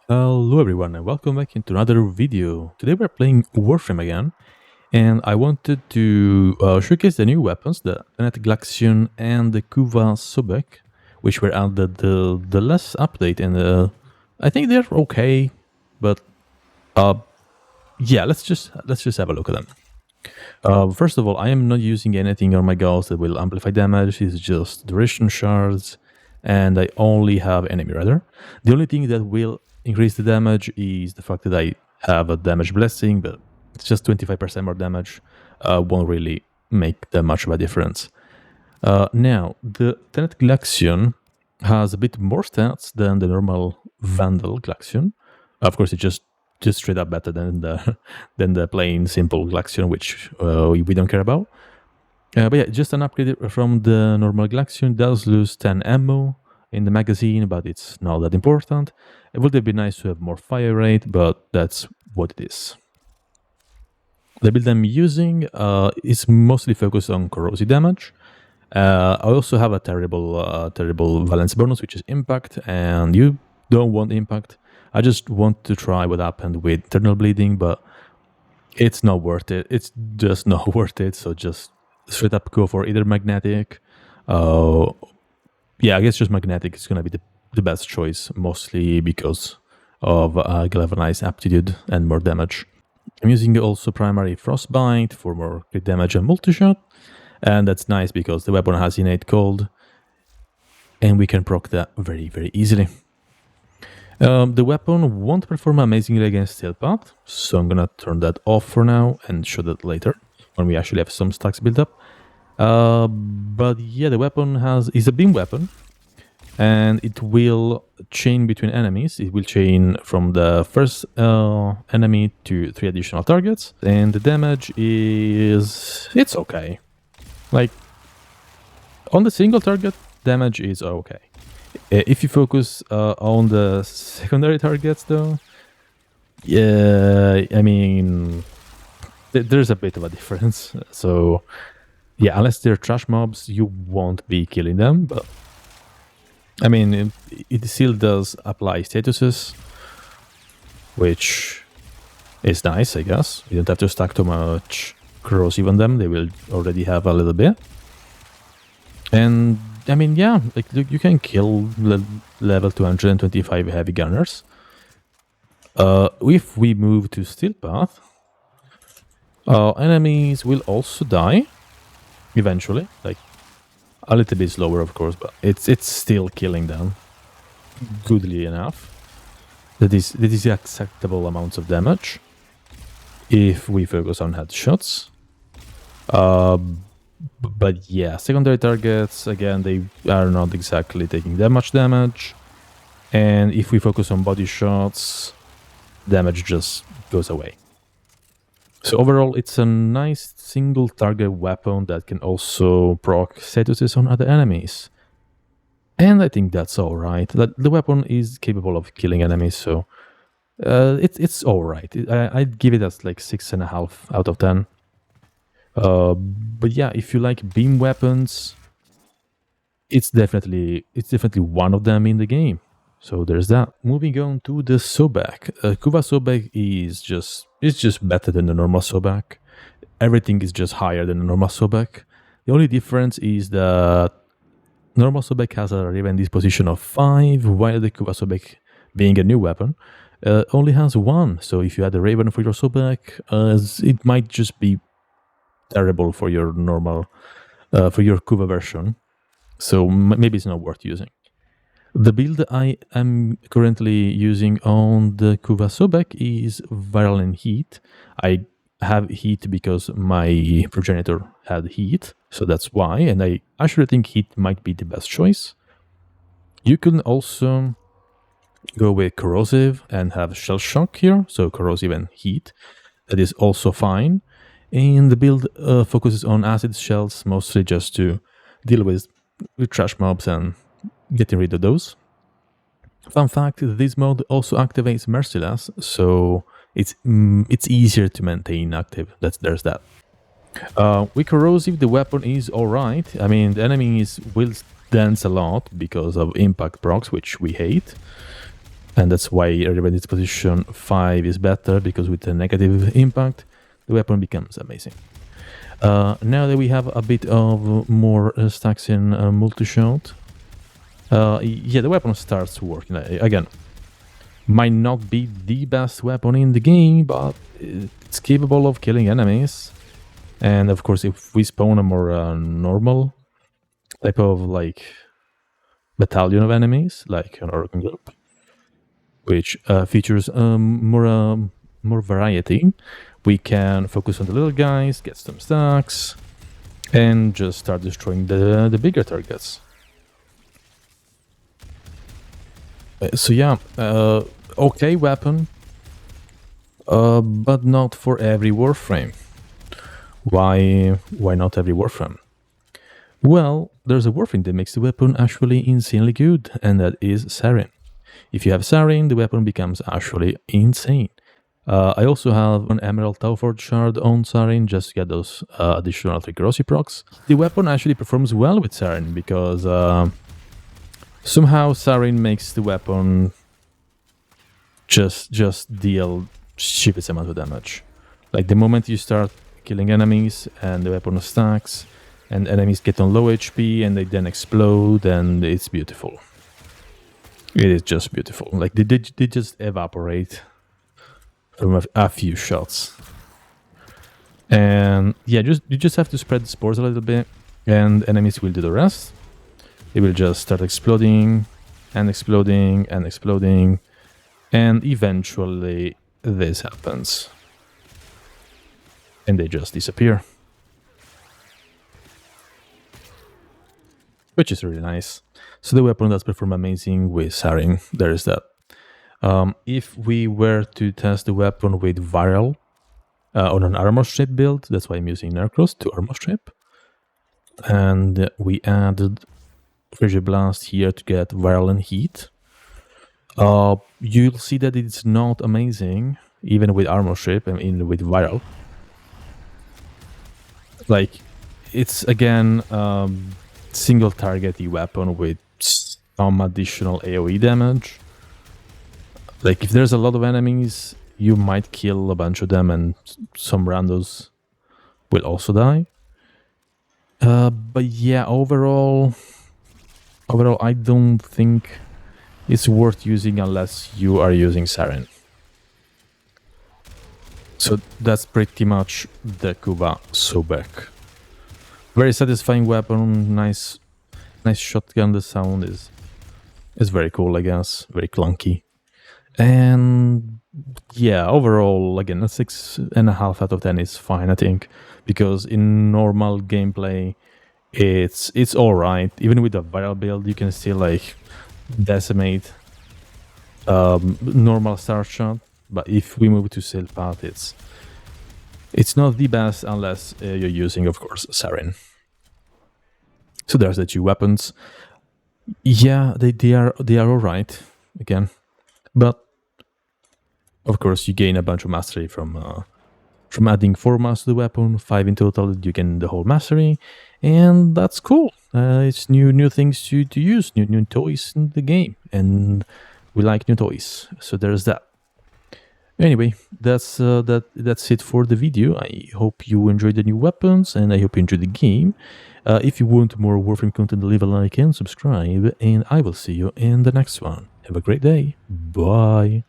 Hello everyone and welcome back into another video. Today we're playing Warframe again, and I wanted to showcase the new weapons, the Tenet Glaxion and the Kuva Sobek, which were added the last update, and I think they're okay, but yeah, let's just have a look at them. First of all, I am not using anything on my guards that will amplify damage. It's just duration shards, and I only have enemy radar. The only thing that will increase the damage is the fact that I have a damage blessing, but it's just 25% more damage. Won't really make that much of a difference. Now, the Tenet Glaxion has a bit more stats than the normal Vandal Glaxion. Of course, it's just straight up better than the plain simple Glaxion, which we don't care about. But yeah, just an upgrade from the normal Glaxion. Does lose 10 ammo in the magazine, but it's not that important. It would have been nice to have more fire rate, but that's what it is. The build I'm using is mostly focused on corrosive damage. I also have a terrible valence bonus, which is impact, and you don't want impact. I just want to try what happened with internal bleeding, but it's not worth it. It's just not worth it, so just straight up go for either magnetic. Yeah, I guess just magnetic is going to be the best choice, mostly because of galvanized aptitude and more damage. I'm using also primary frostbite for more crit damage and multi-shot, and that's nice because the weapon has innate cold, and we can proc that very, very easily. The weapon won't perform amazingly against Steel Path, so I'm gonna turn that off for now and show that later when we actually have some stacks built up. But yeah, the weapon is a beam weapon, and it will chain between enemies. It will chain from the first enemy to 3 additional targets, and the damage it's okay. Like, on the single target, damage is okay. If you focus on the secondary targets, though, yeah, I mean, there's a bit of a difference. So, yeah, unless they're trash mobs, you won't be killing them. But, I mean, it still does apply statuses, which is nice, I guess. You don't have to stack too much corrosive on them. They will already have a little bit. And I mean, yeah, like you can kill level 225 heavy gunners. If we move to Steel Path, enemies will also die eventually. Like a little bit slower, of course, but it's still killing them goodly enough. That is acceptable amounts of damage if we focus on headshots. But yeah, secondary targets, again, they are not exactly taking that much damage. And if we focus on body shots, damage just goes away. So overall, it's a nice single target weapon that can also proc statuses on other enemies. And I think that's alright. The weapon is capable of killing enemies, so it's alright. I'd give it as like 6.5 out of 10. But yeah, if you like beam weapons, it's definitely one of them in the game. So there's that. Moving on to the Sobek. Kuva Sobek is just better than the normal Sobek. Everything is just higher than the normal Sobek. The only difference is that normal Sobek has a Raven disposition of 5, while the Kuva Sobek, being a new weapon, only has 1. So if you add a Raven for your Sobek, it might just be terrible for your normal, for your Kuva version, so maybe it's not worth using. The build I am currently using on the Kuva Sobek is Viral Heat. I have heat because my progenitor had heat, so that's why, and I actually think heat might be the best choice. You can also go with corrosive and have shell shock here, so corrosive and heat. That is also fine. And the build focuses on acid shells, mostly just to deal with trash mobs and getting rid of those. Fun fact, this mode also activates Merciless, so it's easier to maintain active. There's that. With corrosive, the weapon is alright. I mean, the enemies will dance a lot because of impact procs, which we hate. And that's why Revenant's position 5 is better, because with a negative impact, the weapon becomes amazing. Now that we have a bit of more stacks in multi-shot, yeah, the weapon starts working. Again, might not be the best weapon in the game, but it's capable of killing enemies. And of course, if we spawn a more normal type of like battalion of enemies, like an Organ group, which features more variety, we can focus on the little guys, get some stacks, and just start destroying the bigger targets. So yeah, okay weapon, but not for every Warframe. Why not every Warframe? Well, there's a Warframe that makes the weapon actually insanely good, and that is Sarin. If you have Sarin, the weapon becomes actually insane. I also have an Emerald Tauforge shard on Sarin just to get those additional Triggerosi procs. The weapon actually performs well with Sarin because somehow Sarin makes the weapon just deal stupid amount of damage. Like the moment you start killing enemies and the weapon stacks and enemies get on low HP and they then explode, and it's beautiful. It is just beautiful. Like they just evaporate from a few shots. And yeah, you just have to spread the spores a little bit, and enemies will do the rest. They will just start exploding and exploding and exploding, and eventually this happens. And they just disappear. Which is really nice. So the weapon does perform amazing with Sarin. There is that. If we were to test the weapon with Viral on an armor strip build, that's why I'm using Nercross to armor strip. And we added Frigid Blast here to get Viral and Heat. You'll see that it's not amazing, even with armor strip and with Viral. Like, it's again single targety weapon with some additional AoE damage. Like if there's a lot of enemies, you might kill a bunch of them and some randos will also die. But yeah, overall I don't think it's worth using unless you are using Sarin. So that's pretty much the Kuva Sobek. Very satisfying weapon, nice shotgun. The sound is very cool, I guess. Very clunky. And yeah, overall, again, a 6.5 out of 10 is fine, I think, because in normal gameplay, it's all right. Even with a viral build, you can still like decimate normal start shot. But if we move to Sail Path, it's not the best unless you're using, of course, Sarin. So there's the two weapons. Yeah, they are all right again, but of course you gain a bunch of mastery from adding 4 masks to the weapon, 5 in total. You gain the whole mastery, and that's cool. It's new things to use, new toys in the game, and we like new toys. So there's that. Anyway, that's it for the video. I hope you enjoyed the new weapons, and I hope you enjoyed the game. If you want more Warframe content, leave a like and subscribe, and I will see you in the next one. Have a great day. Bye.